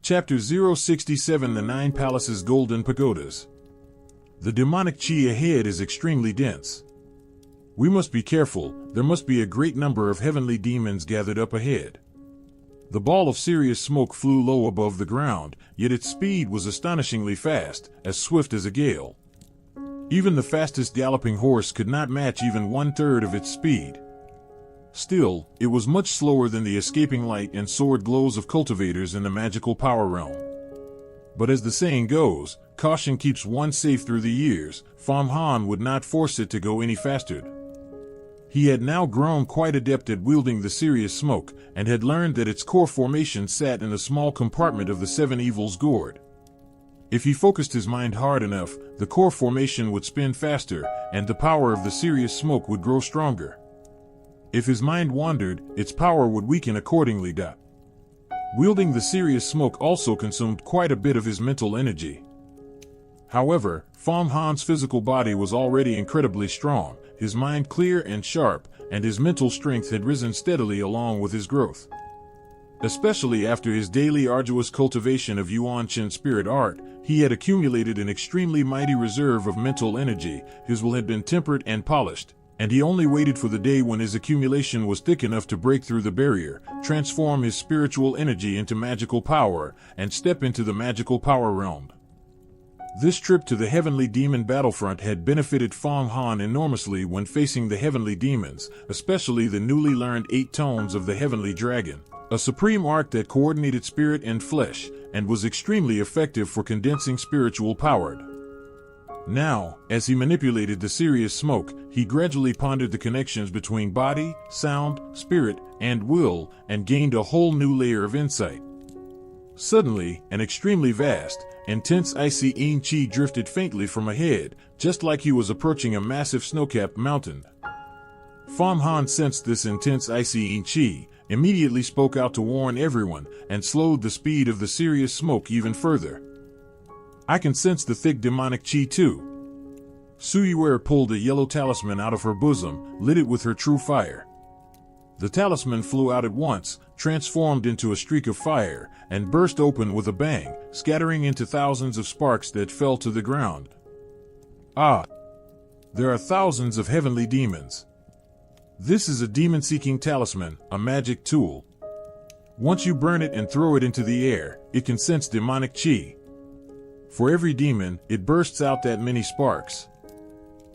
Chapter 067 The Nine Palaces Golden Pagodas. The demonic chi ahead is extremely dense. We must be careful, there must be a great number of heavenly demons gathered up ahead. The ball of serious smoke flew low above the ground, yet its speed was astonishingly fast, as swift as a gale. Even the fastest galloping horse could not match even 1/3 of its speed. Still, it was much slower than the escaping light and sword glows of cultivators in the magical power realm. But as the saying goes, caution keeps one safe through the years. Fang Han would not force it to go any faster. He had now grown quite adept at wielding the serious smoke, and had learned that its core formation sat in a small compartment of the seven evils gourd. If he focused his mind hard enough, the core formation would spin faster, and the power of the serious smoke would grow stronger. If his mind wandered, its power would weaken accordingly. Wielding the serious smoke also consumed quite a bit of his mental energy. However, Fang Han's physical body was already incredibly strong, his mind clear and sharp, and his mental strength had risen steadily along with his growth. Especially after his daily arduous cultivation of Yuan Qin spirit art, he had accumulated an extremely mighty reserve of mental energy. His will had been tempered and polished, and he only waited for the day when his accumulation was thick enough to break through the barrier, transform his spiritual energy into magical power, and step into the magical power realm. This trip to the heavenly demon battlefront had benefited Fang Han enormously when facing the heavenly demons, especially the newly learned 8 tones of the heavenly dragon, a supreme art that coordinated spirit and flesh, and was extremely effective for condensing spiritual power. Now, as he manipulated the serious smoke, he gradually pondered the connections between body, sound, spirit, and will, and gained a whole new layer of insight. Suddenly, an extremely vast, intense icy yin chi drifted faintly from ahead, just like he was approaching a massive snow-capped mountain. Fang Han sensed this intense icy yin chi, immediately spoke out to warn everyone, and slowed the speed of the serious smoke even further. I can sense the thick demonic chi too. Suyuer pulled a yellow talisman out of her bosom, lit it with her true fire. The talisman flew out at once, transformed into a streak of fire, and burst open with a bang, scattering into thousands of sparks that fell to the ground. Ah! There are thousands of heavenly demons. This is a demon-seeking talisman, a magic tool. Once you burn it and throw it into the air, it can sense demonic chi. For every demon, it bursts out that many sparks.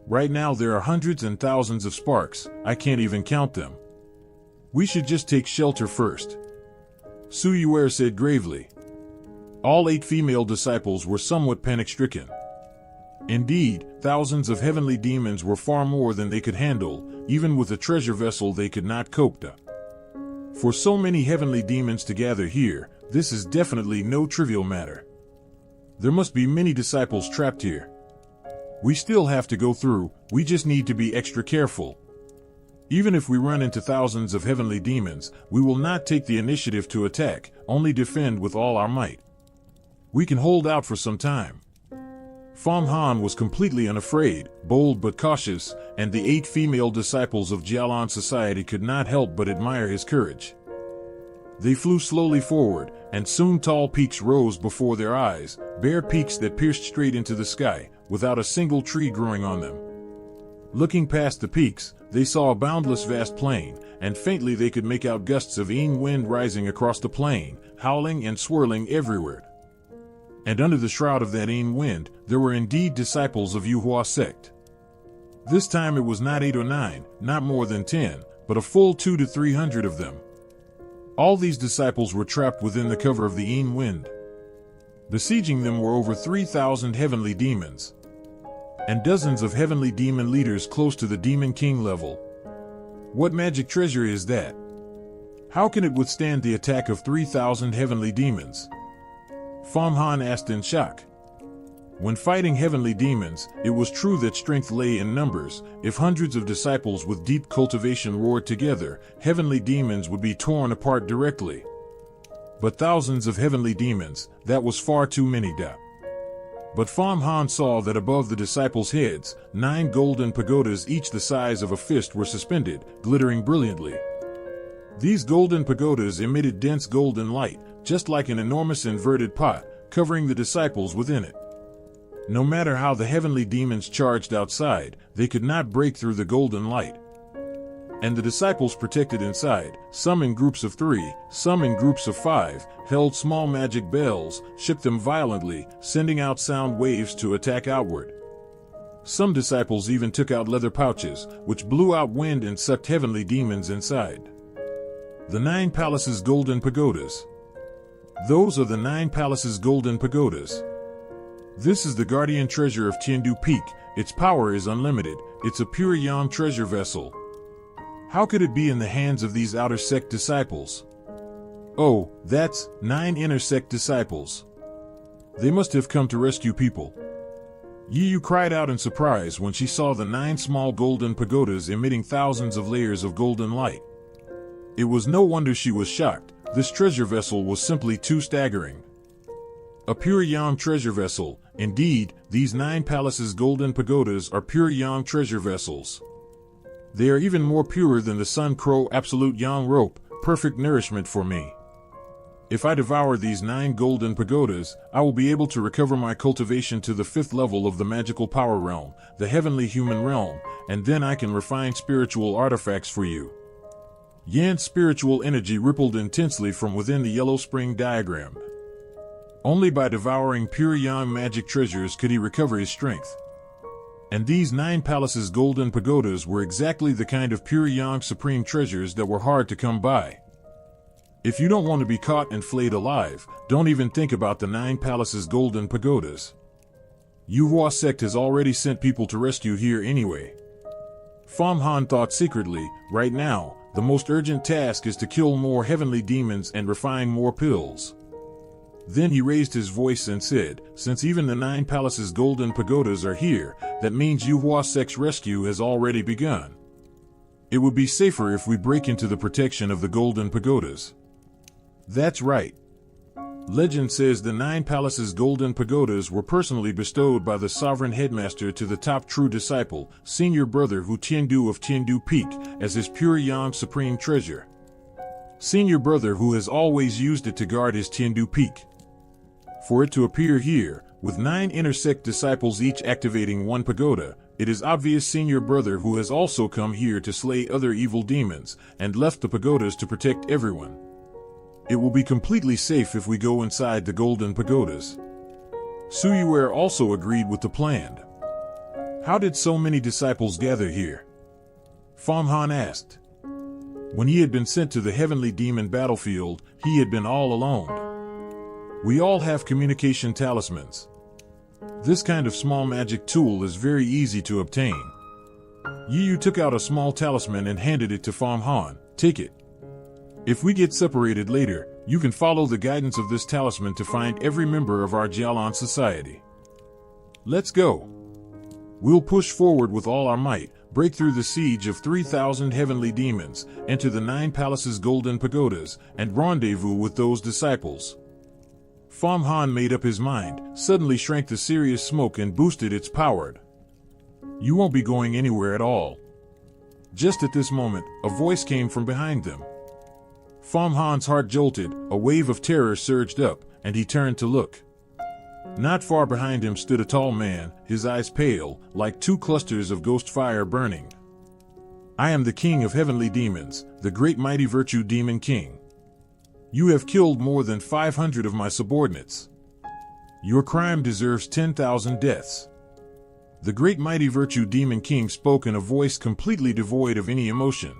Right now there are hundreds and thousands of sparks, I can't even count them. We should just take shelter first, Suyuer said gravely. All 8 female disciples were somewhat panic-stricken. Indeed, thousands of heavenly demons were far more than they could handle, even with a treasure vessel they could not cope to. For so many heavenly demons to gather here, this is definitely no trivial matter. There must be many disciples trapped here. We still have to go through, we just need to be extra careful. Even if we run into thousands of heavenly demons, we will not take the initiative to attack, only defend with all our might. We can hold out for some time. Fang Han was completely unafraid, bold but cautious, and the 8 female disciples of Jialan society could not help but admire his courage. They flew slowly forward, and soon tall peaks rose before their eyes, bare peaks that pierced straight into the sky, without a single tree growing on them. Looking past the peaks, they saw a boundless vast plain, and faintly they could make out gusts of yin wind rising across the plain, howling and swirling everywhere. And under the shroud of that yin wind, there were indeed disciples of Yuhua sect. This time it was not 8 or 9, not more than 10, but a full 200 to 300 of them. All these disciples were trapped within the cover of the yin wind. Besieging them were over 3,000 heavenly demons, and dozens of heavenly demon leaders close to the demon king level. What magic treasure is that? How can it withstand the attack of 3,000 heavenly demons? Fang Han asked in shock. When fighting heavenly demons, it was true that strength lay in numbers. If hundreds of disciples with deep cultivation roared together, heavenly demons would be torn apart directly. But thousands of heavenly demons, that was far too many. But Fang Han saw that above the disciples' heads, 9 golden pagodas each the size of a fist were suspended, glittering brilliantly. These golden pagodas emitted dense golden light, just like an enormous inverted pot, covering the disciples within it. No matter how the heavenly demons charged outside, they could not break through the golden light. And the disciples protected inside, some in groups of 3, some in groups of 5, held small magic bells, shook them violently, sending out sound waves to attack outward. Some disciples even took out leather pouches, which blew out wind and sucked heavenly demons inside. The 9 palaces' golden pagodas. Those are the 9 palaces' golden pagodas. This is the guardian treasure of Tiandu Peak. Its power is unlimited. It's a pure yang treasure vessel. How could it be in the hands of these outer sect disciples? Oh, that's 9 inner sect disciples. They must have come to rescue people. Yiyu cried out in surprise when she saw the 9 small golden pagodas emitting thousands of layers of golden light. It was no wonder she was shocked. This treasure vessel was simply too staggering. A pure yang treasure vessel. Indeed, these 9 palaces' golden pagodas are pure yang treasure vessels. They are even more pure than the Sun Crow absolute yang rope, perfect nourishment for me. If I devour these 9 golden pagodas, I will be able to recover my cultivation to the 5th level of the magical power realm, the heavenly human realm, and then I can refine spiritual artifacts for you. Yan's spiritual energy rippled intensely from within the yellow spring diagram. Only by devouring pure yang magic treasures could he recover his strength. And these 9 palaces' golden pagodas were exactly the kind of pure yang supreme treasures that were hard to come by. If you don't want to be caught and flayed alive, don't even think about the 9 palaces' golden pagodas. Yuhua sect has already sent people to rescue here anyway. Fang Han thought secretly, right now, the most urgent task is to kill more heavenly demons and refine more pills. Then he raised his voice and said, since even the 9 palaces' golden pagodas are here, that means Yuhua sect's rescue has already begun. It would be safer if we break into the protection of the golden pagodas. That's right. Legend says the 9 palaces' golden pagodas were personally bestowed by the sovereign headmaster to the top true disciple, senior brother Hu Tiandu of Tiandu Peak, as his pure yang supreme treasure. Senior brother who has always used it to guard his Tiandu Peak. For it to appear here, with 9 inner sect disciples each activating 1 pagoda, it is obvious senior brother who has also come here to slay other evil demons, and left the pagodas to protect everyone. It will be completely safe if we go inside the golden pagodas. Suyuer also agreed with the plan. How did so many disciples gather here? Fang Han asked. When he had been sent to the heavenly demon battlefield, he had been all alone. We all have communication talismans. This kind of small magic tool is very easy to obtain. Yiyu took out a small talisman and handed it to Fang Han. Take it. If we get separated later, you can follow the guidance of this talisman to find every member of our Jialan society. Let's go. We'll push forward with all our might, break through the siege of 3,000 heavenly demons, enter the 9 palaces' golden pagodas, and rendezvous with those disciples. Fang Han made up his mind, suddenly shrank the serious smoke and boosted its power. You won't be going anywhere at all. Just at this moment, a voice came from behind them. Fang Han's heart jolted, a wave of terror surged up, and he turned to look. Not far behind him stood a tall man, his eyes pale, like 2 clusters of ghost fire burning. I am the king of heavenly demons, the great mighty virtue demon king. You have killed more than 500 of my subordinates. Your crime deserves 10,000 deaths. The great mighty virtue demon king spoke in a voice completely devoid of any emotion.